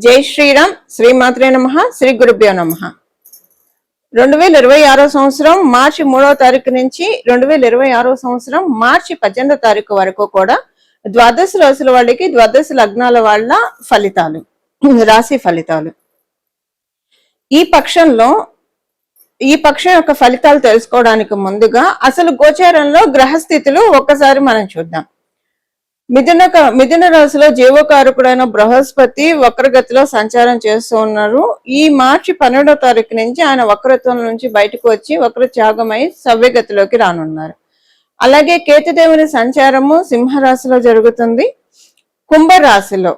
జై శ్రీరామ్. శ్రీమాత్రే నమః. శ్రీ గురుభ్యో నమః. 2026 సంవత్సరం మార్చి 3వ తారీఖు నుంచి 2026 సంవత్సరం మార్చి 18వ తారీఖు వరకు కూడా ద్వాదశ రాశుల వాళ్ళకి ద్వాదశ లగ్నాల వాళ్ళ ఫలితాలు, రాశి ఫలితాలు. ఈ పక్షం యొక్క ఫలితాలు తెలుసుకోవడానికి ముందుగా అసలు గోచారంలో గ్రహస్థితులు ఒక్కసారి మనం చూద్దాం. మిథున రాశిలో జీవకారకుడైన బృహస్పతి వక్రగతిలో సంచారం చేస్తూ ఉన్నారు. ఈ మార్చి 12వ తారీఖు నుంచి ఆయన వక్రత్వం నుంచి బయటకు వచ్చి వక్రత్యాగమై సవ్యగతిలోకి రానున్నారు. అలాగే కేతుదేవుని సంచారము సింహరాశిలో జరుగుతుంది. కుంభరాశిలో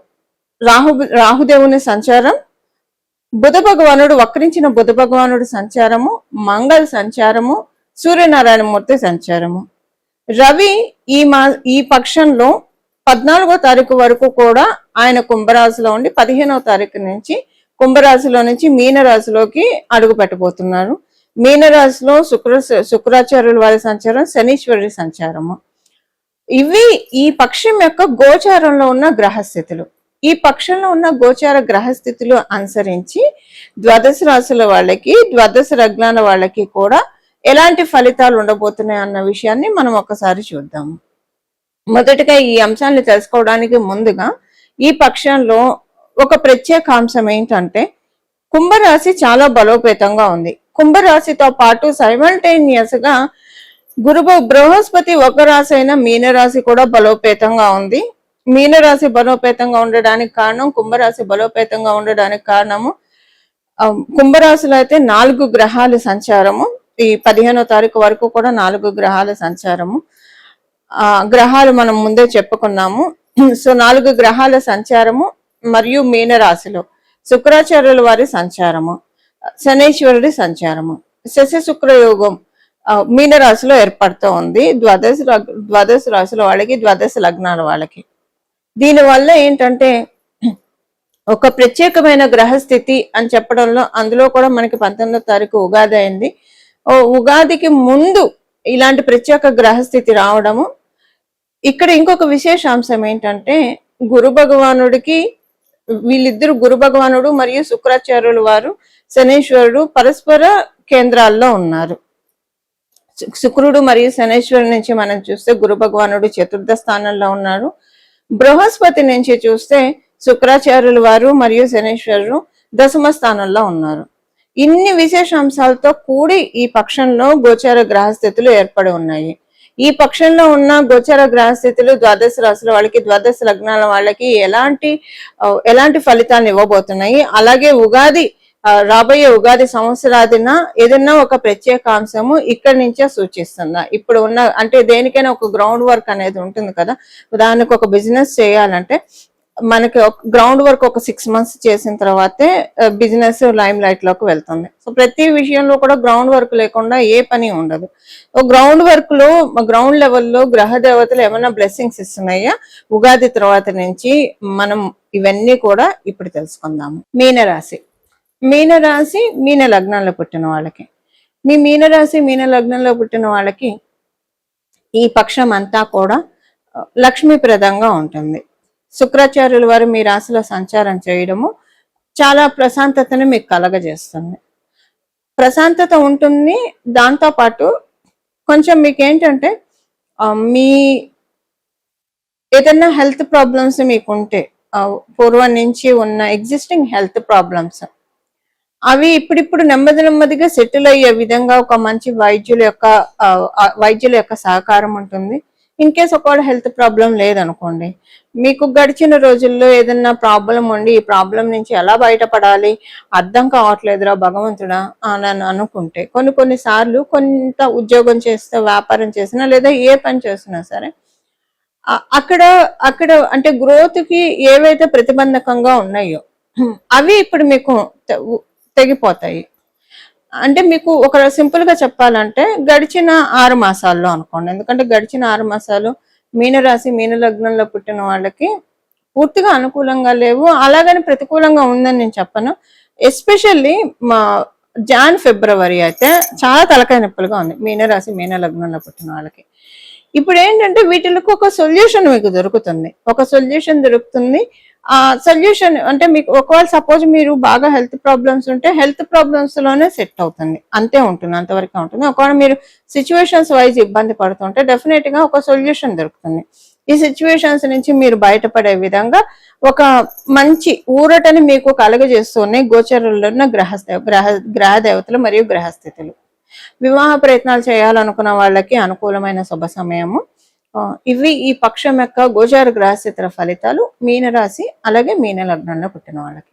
రాహుదేవుని సంచారం, బుధ భగవానుడు వక్రించిన బుధ భగవానుడు సంచారము, మంగళ సంచారము, సూర్యనారాయణ మూర్తి సంచారము. రవి ఈ పక్షంలో 14వ తారీఖు వరకు కూడా ఆయన కుంభరాశిలో ఉండి 15వ తారీఖు నుంచి కుంభరాశిలో నుంచి మీనరాశిలోకి అడుగు పెట్టబోతున్నారు. మీనరాశిలో శుక్రాచార్యుల వారి సంచారం, శనీశ్వరుడి సంచారము. ఇవి ఈ పక్షం యొక్క గోచారంలో ఉన్న గ్రహస్థితులు. ఈ పక్షంలో ఉన్న గోచార గ్రహస్థితులు అనుసరించి ద్వాదశ రాశుల వాళ్ళకి, ద్వాదశ లగ్నాల వాళ్ళకి కూడా ఎలాంటి ఫలితాలు ఉండబోతున్నాయి అన్న విషయాన్ని మనం ఒకసారి చూద్దాము. మొదటిగా ఈ అంశాన్ని తెలుసుకోవడానికి ముందుగా ఈ పక్షంలో ఒక ప్రత్యేక అంశం ఏంటంటే కుంభరాశి చాలా బలోపేతంగా ఉంది. కుంభరాశితో పాటు సైమల్టేనియస్ గా బృహస్పతి ఒక రాశి అయిన మీనరాశి కూడా బలోపేతంగా ఉంది. మీనరాశి బలోపేతంగా ఉండడానికి కారణం, కుంభరాశి బలోపేతంగా ఉండడానికి కారణము కుంభరాశిలో అయితే 4 గ్రహాల సంచారము. ఈ 15వ తారీఖు వరకు కూడా 4 గ్రహాల సంచారము. గ్రహాలు మనం ముందే చెప్పుకున్నాము. సో 4 గ్రహాల సంచారము మరియు మీనరాశిలో శుక్రాచార్యుల వారి సంచారము, శనీశ్వరుడి సంచారము, శశి శుక్రయోగం మీనరాశిలో ఏర్పడుతూ ఉంది. ద్వాదశ రాశుల వాళ్ళకి, ద్వాదశ లగ్నాల వాళ్ళకి. దీనివల్ల ఏంటంటే ఒక ప్రత్యేకమైన గ్రహస్థితి అని చెప్పడంలో, అందులో కూడా మనకి 19వ తారీఖు ఉగాది అయింది. ఉగాదికి ముందు ఇలాంటి ప్రత్యేక గ్రహస్థితి రావడము. ఇక్కడ ఇంకొక విశేషాంశం ఏంటంటే గురు భగవానుడికి, వీళ్ళిద్దరు గురు భగవానుడు మరియు శుక్రాచార్యులు వారు, శనీశ్వరుడు పరస్పర కేంద్రాల్లో ఉన్నారు. శుక్రుడు మరియు శనీశ్వరుడు నుంచి మనం చూస్తే గురు భగవానుడు చతుర్థ స్థానంలో ఉన్నారు. బృహస్పతి నుంచి చూస్తే శుక్రాచార్యులు వారు మరియు శనీశ్వరుడు దశమ స్థానంలో ఉన్నారు. ఇన్ని విశేషాంశాలతో కూడి ఈ పక్షంలో గోచార గ్రహస్థితులు ఏర్పడి ఉన్నాయి. ఈ పక్షంలో ఉన్న గోచార గ్రహస్థితులు ద్వాదశ రాశుల వాళ్ళకి, ద్వాదశ లగ్నాల వాళ్ళకి ఎలాంటి ఫలితాన్ని ఇవ్వబోతున్నాయి, అలాగే రాబోయే ఉగాది సంవత్సరాదిన ఏదన్నా ఒక ప్రత్యేక అంశము ఇక్కడి నుంచే సూచిస్తుందా. ఇప్పుడు ఉన్న అంటే దేనికైనా ఒక గ్రౌండ్ వర్క్ అనేది ఉంటుంది కదా. ఉదాహరణకు ఒక బిజినెస్ చేయాలంటే మనకి గ్రౌండ్ వర్క్ ఒక 6 months చేసిన తర్వాతే బిజినెస్ లైమ్ లైట్ లోకి వెళ్తుంది. సో ప్రతి విషయంలో కూడా గ్రౌండ్ వర్క్ లేకుండా ఏ పని ఉండదు. గ్రౌండ్ వర్క్ లో, గ్రౌండ్ లెవెల్లో గ్రహ దేవతలు ఏమైనా బ్లెస్సింగ్స్ ఇస్తున్నాయా ఉగాది తర్వాత నుంచి, మనం ఇవన్నీ కూడా ఇప్పుడు తెలుసుకుందాము. మీనరాశి మీన లగ్నంలో పుట్టిన వాళ్ళకి, మీనరాశి మీన లగ్నంలో పుట్టిన వాళ్ళకి ఈ పక్షం అంతా కూడా లక్ష్మీప్రదంగా ఉంటుంది. శుక్రాచార్యుల వారు మీ రాశిలో సంచారం చేయడము చాలా ప్రశాంతతను మీకు కలగజేస్తుంది. ప్రశాంతత ఉంటుంది. దాంతో పాటు కొంచెం మీకు ఏంటంటే మీ ఏదైనా హెల్త్ ప్రాబ్లమ్స్ మీకుంటే, పూర్వం నుంచి ఉన్న ఎగ్జిస్టింగ్ హెల్త్ ప్రాబ్లమ్స్, అవి ఇప్పుడిప్పుడు నెమ్మదిగా సెటిల్ అయ్యే విధంగా ఒక మంచి వైద్యుల యొక్క సహకారం ఉంటుంది. ఇన్ కేస్ ఒకవేళ హెల్త్ ప్రాబ్లం లేదనుకోండి, మీకు గడిచిన రోజుల్లో ఏదన్నా ప్రాబ్లం ఉండి ఈ ప్రాబ్లం నుంచి ఎలా బయటపడాలి అర్థం కావట్లేదురా భగవంతుడా అని అనుకుంటే, కొన్ని సార్లు కొంత ఉద్యోగం చేస్తే, వ్యాపారం చేసినా లేదా ఏ పని చేసినా సరే అక్కడ అంటే గ్రోత్ కి ఏవైతే ప్రతిబంధకంగా ఉన్నాయో అవి ఇప్పుడు మీకు తెగిపోతాయి. అంటే మీకు ఒక సింపుల్ గా చెప్పాలంటే గడిచిన 6 మాసాల్లో అనుకోండి, ఎందుకంటే గడిచిన 6 మాసాలు మీనరాశి మీన లగ్నంలో పుట్టిన వాళ్ళకి పూర్తిగా అనుకూలంగా లేవు. అలాగని ప్రతికూలంగా ఉందని నేను చెప్పను. ఎస్పెషల్లీ Jan-February అయితే చాలా తలకాయ నొప్పులుగా ఉంది మీనరాశి మీన లగ్నంలో పుట్టిన వాళ్ళకి. ఇప్పుడు ఏంటంటే వీటికి ఒక సొల్యూషన్ మీకు దొరుకుతుంది. ఆ సొల్యూషన్ అంటే మీకు ఒకవేళ సపోజ్ మీరు బాగా హెల్త్ ప్రాబ్లమ్స్ ఉంటే హెల్త్ ప్రాబ్లమ్స్ లోనే సెట్ అవుతుంది, అంతే ఉంటుంది, అంతవరకే ఉంటుంది. ఒకవేళ మీరు సిచ్యువేషన్స్ వైజ్ ఇబ్బంది పడుతుంటే డెఫినెట్ గా ఒక సొల్యూషన్ దొరుకుతుంది. ఈ సిచ్యువేషన్స్ నుంచి మీరు బయటపడే విధంగా ఒక మంచి ఊరటని మీకు కలుగజేస్తున్నాయి గోచరంలో ఉన్న గ్రహ దేవతలు మరియు గ్రహస్థితులు. వివాహ ప్రయత్నాలు చేయాలనుకున్న వాళ్ళకి అనుకూలమైన శుభ సమయము. ఇవి ఈ పక్షం యొక్క గోచార గ్రహస్థితుల ఫలితాలు మీనరాశి అలాగే మీన లగ్నంలో పుట్టిన వాళ్ళకి.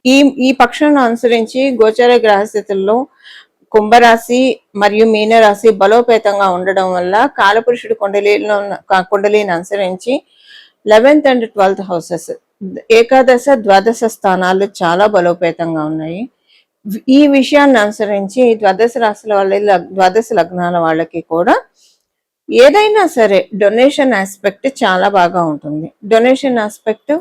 ఈ పక్షంను అనుసరించి గోచార గ్రహస్థితుల్లో కుంభరాశి మరియు మీనరాశి బలోపేతంగా ఉండడం వల్ల కాలపురుషుడు కుండలిని అనుసరించి 11th and 12th హౌసెస్, ఏకాదశ ద్వాదశ స్థానాలు చాలా బలోపేతంగా ఉన్నాయి. ఈ విషయాన్ని అనుసరించి ద్వాదశ రాశుల వాళ్ళ ద్వాదశ లగ్నాల వాళ్ళకి కూడా ఏదైనా సరే డొనేషన్ ఆస్పెక్ట్ చాలా బాగా ఉంటుంది. డొనేషన్ ఆస్పెక్ట్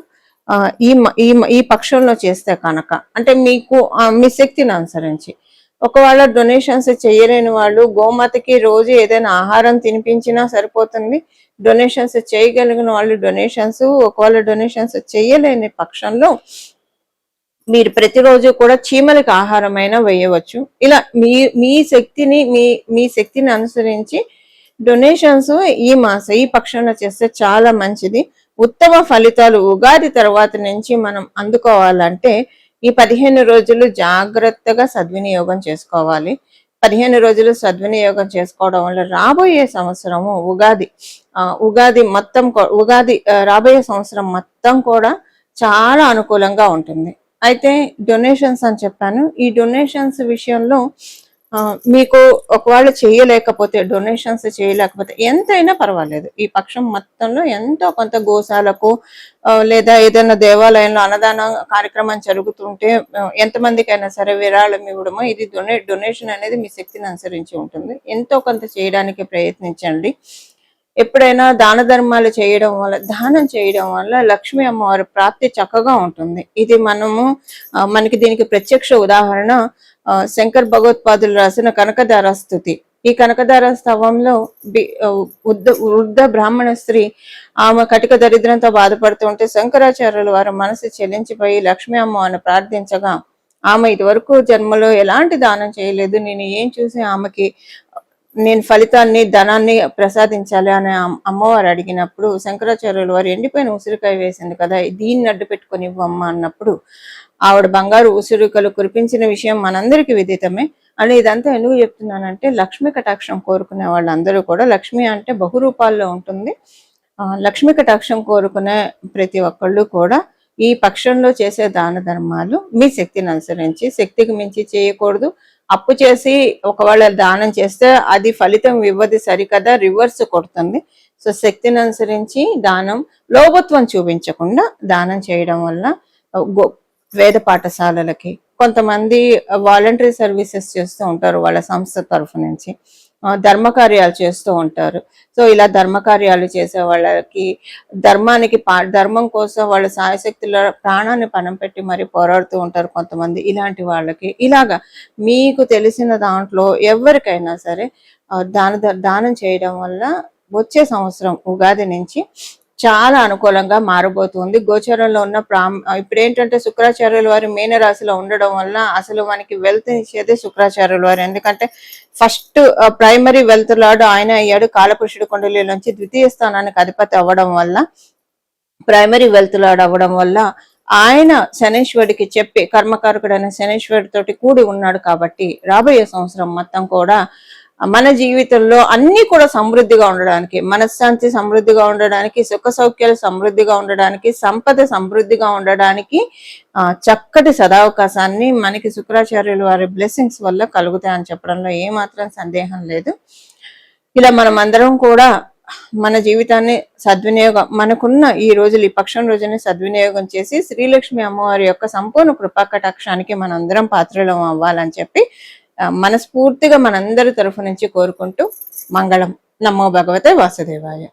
ఈ పక్షంలో చేస్తే కనుక అంటే మీకు మీ శక్తిని అనుసరించి ఒకవేళ డొనేషన్స్ చేయలేని వాళ్ళు గోమాతకి రోజు ఏదైనా ఆహారం తినిపించినా సరిపోతుంది. డొనేషన్స్ చేయగలిగిన వాళ్ళు డొనేషన్స్, ఒకవేళ డొనేషన్స్ చేయలేని పక్షంలో మీరు ప్రతిరోజు కూడా చీమలకు ఆహారమైనా వేయవచ్చు. ఇలా మీ శక్తిని మీ శక్తిని అనుసరించి డొనేషన్స్ ఈ పక్షంలో చేస్తే చాలా మంచిది. ఉత్తమ ఫలితాలు ఉగాది తర్వాత నుంచి మనం అందుకోవాలంటే ఈ 15 రోజులు జాగ్రత్తగా సద్వినియోగం చేసుకోవాలి. 15 రోజులు సద్వినియోగం చేసుకోవడం వల్ల రాబోయే సంవత్సరము ఉగాది రాబోయే సంవత్సరం మొత్తం కూడా చాలా అనుకూలంగా ఉంటుంది. అయితే డొనేషన్స్ అని చెప్పాను. ఈ డొనేషన్స్ విషయంలో మీకు ఒకవేళ డొనేషన్స్ చేయలేకపోతే ఎంతైనా పర్వాలేదు, ఈ పక్షం మొత్తంలో ఎంతో కొంత గోశాలకు లేదా ఏదైనా దేవాలయంలో అన్నదాన కార్యక్రమం జరుగుతుంటే ఎంతమందికైనా సరే విరాళం ఇవ్వడము, ఇది డొనేషన్ అనేది మీ శక్తిని అనుసరించి ఉంటుంది. ఎంతో కొంత చేయడానికి ప్రయత్నించండి. ఎప్పుడైనా దానం చేయడం వల్ల లక్ష్మీ అమ్మవారి ప్రాప్తి చక్కగా ఉంటుంది. ఇది మనకి దీనికి ప్రత్యక్ష ఉదాహరణ శంకర్ భగవత్పాదులు రాసిన కనకధార స్తుతి. ఈ కనకధార స్తవంలో వృద్ధ బ్రాహ్మణ స్త్రీ ఆమె కటిక దరిద్రంతో బాధపడుతుంటే శంకరాచార్యులు వారి మనసు చెల్లించిపోయి లక్ష్మీ అమ్మవారిని ప్రార్థించగా ఆమె ఇదివరకు జన్మలో ఎలాంటి దానం చేయలేదు, నేను ఏం చూసి ఆమెకి నేను ఫలితాన్ని ధనాన్ని ప్రసాదించాలి అని అమ్మవారు అడిగినప్పుడు శంకరాచార్యులు వారు ఎండిపోయిన ఉసిరికాయ వేసింది కదా, దీన్ని అడ్డు పెట్టుకొని ఇవ్వమ్మ అన్నప్పుడు ఆవిడ బంగారు ఉసిరికలు కురిపించిన విషయం మనందరికీ విదితమే. అని ఇదంతా ఎందుకు చెప్తున్నానంటే లక్ష్మీ కటాక్షం కోరుకునే వాళ్ళందరూ కూడా, లక్ష్మి అంటే బహురూపాల్లో ఉంటుంది, లక్ష్మీ కటాక్షం కోరుకునే ప్రతి ఒక్కళ్ళు కూడా ఈ పక్షంలో చేసే దాన ధర్మాలు మీ శక్తిని అనుసరించి, శక్తికి మించి చేయకూడదు. అప్పు చేసి ఒకవేళ దానం చేస్తే అది ఫలితం ఇవ్వదు సరికదా, రివర్స్ కొడుతుంది. సో శక్తిని అనుసరించి దానం, లోభత్వం చూపించకుండా దానం చేయడం వల్ల వేద పాఠశాలలకి కొంతమంది వాలంటరీ సర్వీసెస్ చేస్తూ ఉంటారు, వాళ్ళ సంస్థ తరఫు నుంచి ధర్మకార్యాలు చేస్తూ ఉంటారు. సో ఇలా ధర్మకార్యాలు చేసే వాళ్ళకి ధర్మం కోసం వాళ్ళ సాయశక్తుల ప్రాణాన్ని పణం పెట్టి మరి పోరాడుతూ ఉంటారు కొంతమంది. ఇలాంటి వాళ్ళకి ఇలాగా మీకు తెలిసిన దాంట్లో ఎవరికైనా సరే దానం చేయడం వల్ల వచ్చే సంవత్సరం ఉగాది నుంచి చాలా అనుకూలంగా మారబోతుంది. గోచరంలో ఉన్న ఇప్పుడు ఏంటంటే శుక్రాచార్యుల వారి మీనరాశిలో ఉండడం వల్ల అసలు మనకి వెల్త్ ఇచ్చేదే శుక్రాచార్యుల వారు. ఎందుకంటే ఫస్ట్ ప్రైమరీ వెల్త్ లార్డ్ ఆయన అయ్యాడు. కాలపురుషుడు కుండలి నుంచి ద్వితీయ స్థానానికి అధిపతి అవ్వడం వల్ల, ప్రైమరీ వెల్త్ లార్డ్ అవ్వడం వల్ల ఆయన శనేశ్వరుడికి చెప్పి కర్మకారకుడైన శనేశ్వరుడితోటి కూడి ఉన్నాడు. కాబట్టి రాబోయే సంవత్సరం మొత్తం కూడా మన జీవితంలో అన్ని కూడా సమృద్ధిగా ఉండడానికి, మనశ్శాంతి సమృద్ధిగా ఉండడానికి, సుఖ సౌఖ్యాలు సమృద్ధిగా ఉండడానికి, సంపద సమృద్ధిగా ఉండడానికి చక్కటి సదావకాశాన్ని మనకి శుక్రాచార్యుల వారి బ్లెస్సింగ్స్ వల్ల కలుగుతాయని చెప్పడంలో ఏమాత్రం సందేహం లేదు. ఇలా మనం అందరం కూడా మన జీవితాన్ని మనకున్న ఈ పక్షం రోజుని సద్వినియోగం చేసి శ్రీలక్ష్మి అమ్మవారి యొక్క సంపూర్ణ కృపా కటాక్షానికి మనందరం పాత్రలం అవ్వాలని చెప్పి మనస్ఫూర్తిగా మనందరి తరఫు నుంచి కోరుకుంటూ మంగళం. నమో భగవతే వాసుదేవాయ.